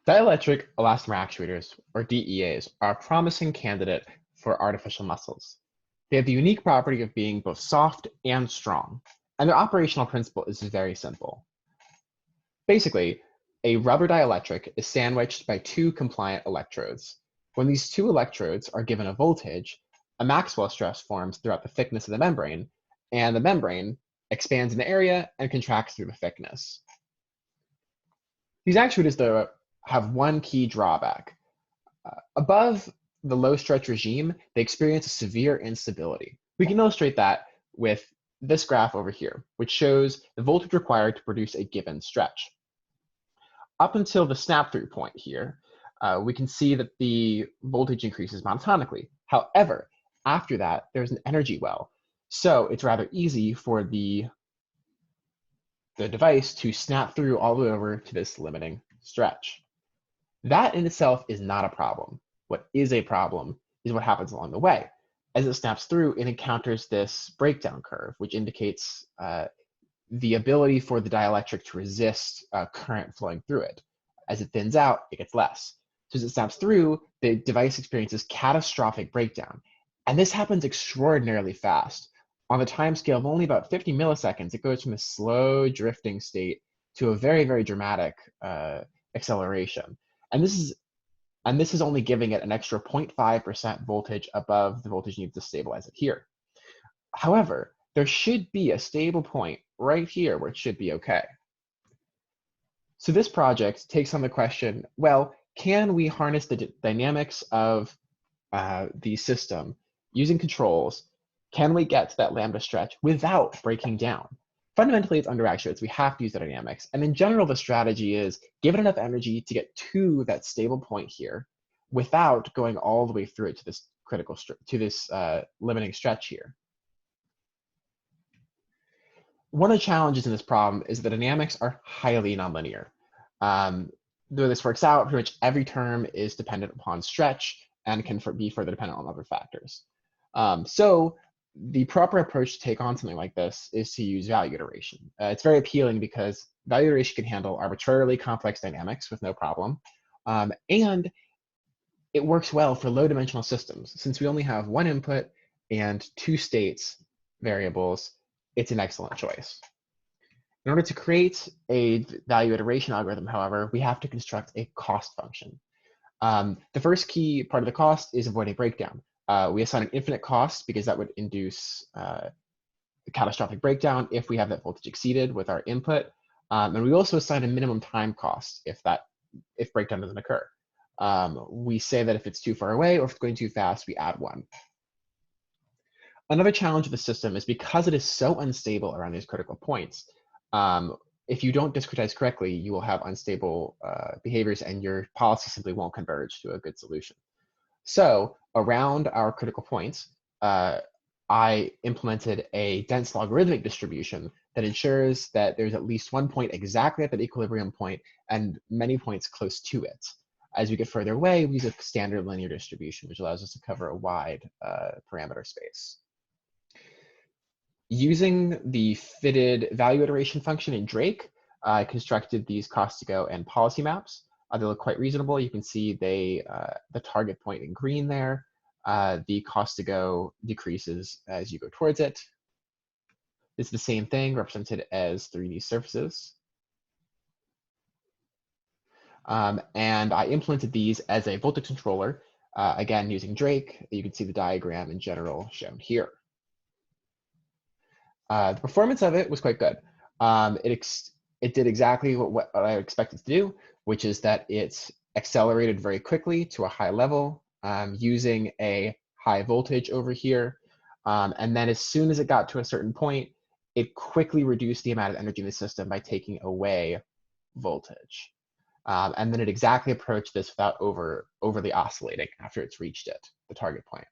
Dielectric elastomer actuators, or DEAs, are a promising candidate for artificial muscles. They have the unique property of being both soft and strong, and their operational principle is very simple. Basically, a rubber dielectric is sandwiched by two compliant electrodes. When these two electrodes are given a voltage, a Maxwell stress forms throughout the thickness of the membrane, and the membrane expands in area and contracts through the thickness. These actuators, though, have one key drawback. Above the low stretch regime, they experience a severe instability. We can illustrate that with this graph over here, which shows the voltage required to produce a given stretch. Up until the snap-through point here, we can see that the voltage increases monotonically. However, after that, there's an energy well. So it's rather easy for the device to snap through all the way over to this limiting stretch. That in itself is not a problem. What is a problem is what happens along the way. As it snaps through, it encounters this breakdown curve, which indicates the ability for the dielectric to resist current flowing through it. As it thins out, it gets less. So as it snaps through, the device experiences catastrophic breakdown. And this happens extraordinarily fast. On the time scale of only about 50 milliseconds, it goes from a slow drifting state to a very, very dramatic acceleration. And this is only giving it an extra 0.5% voltage above the voltage needed to stabilize it here. However, there should be a stable point right here where it should be okay. So this project takes on the question, well, can we harness the dynamics of the system using controls? Can we get to that lambda stretch without breaking down? Fundamentally, it's underactuated, so we have to use the dynamics. And in general, the strategy is give it enough energy to get to that stable point here without going all the way through it to this limiting stretch here. One of the challenges in this problem is the dynamics are highly nonlinear. Though this works out, pretty much every term is dependent upon stretch and can be further dependent on other factors. So the proper approach to take on something like this is to use value iteration. It's very appealing because value iteration can handle arbitrarily complex dynamics with no problem. And it works well for low dimensional systems. Since we only have one input and two states variables, it's an excellent choice. In order to create a value iteration algorithm, however, we have to construct a cost function. The first key part of the cost is avoiding breakdown. We assign an infinite cost because that would induce a catastrophic breakdown if we have that voltage exceeded with our input. And we also assign a minimum time cost if breakdown doesn't occur. We say that if it's too far away or if it's going too fast, we add 1. Another challenge of the system is because it is so unstable around these critical points, if you don't discretize correctly, you will have unstable behaviors and your policy simply won't converge to a good solution. So around our critical points, I implemented a dense logarithmic distribution that ensures that there's at least one point exactly at that equilibrium point and many points close to it. As we get further away, we use a standard linear distribution, which allows us to cover a wide parameter space. Using the fitted value iteration function in Drake, I constructed these cost to go and policy maps. They look quite reasonable. You can see the target point in green there. The cost to go decreases as you go towards it. It's the same thing represented as 3D surfaces. And I implemented these as a voltage controller, again, using Drake. You can see the diagram in general shown here. The performance of it was quite good. It did exactly what I expected to do, which is that it accelerated very quickly to a high level using a high voltage over here. And then as soon as it got to a certain point, it quickly reduced the amount of energy in the system by taking away voltage. And then it exactly approached this without overly oscillating after it's reached it, the target point.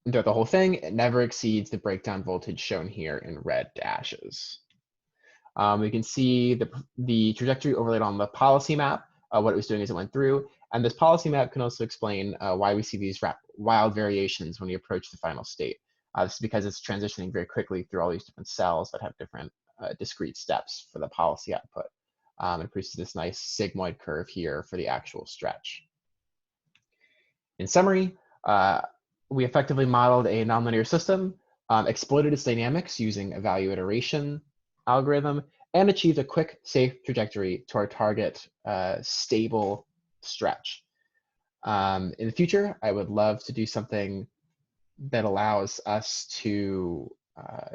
And throughout the whole thing, it never exceeds the breakdown voltage shown here in red dashes. We can see the trajectory overlaid on the policy map, what it was doing as it went through. And this policy map can also explain why we see these wild variations when we approach the final state. This is because it's transitioning very quickly through all these different cells that have different discrete steps for the policy output. and produces this nice sigmoid curve here for the actual stretch. In summary, we effectively modeled a nonlinear system, exploited its dynamics using a value iteration algorithm, and achieved a quick, safe trajectory to our target stable stretch. In the future, I would love to do something that allows us to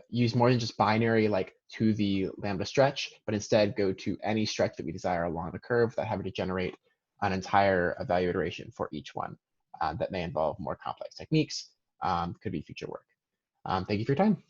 use more than just binary, like to the lambda stretch, but instead go to any stretch that we desire along the curve without having to generate an entire value iteration for each one. That may involve more complex techniques, could be future work. Thank you for your time.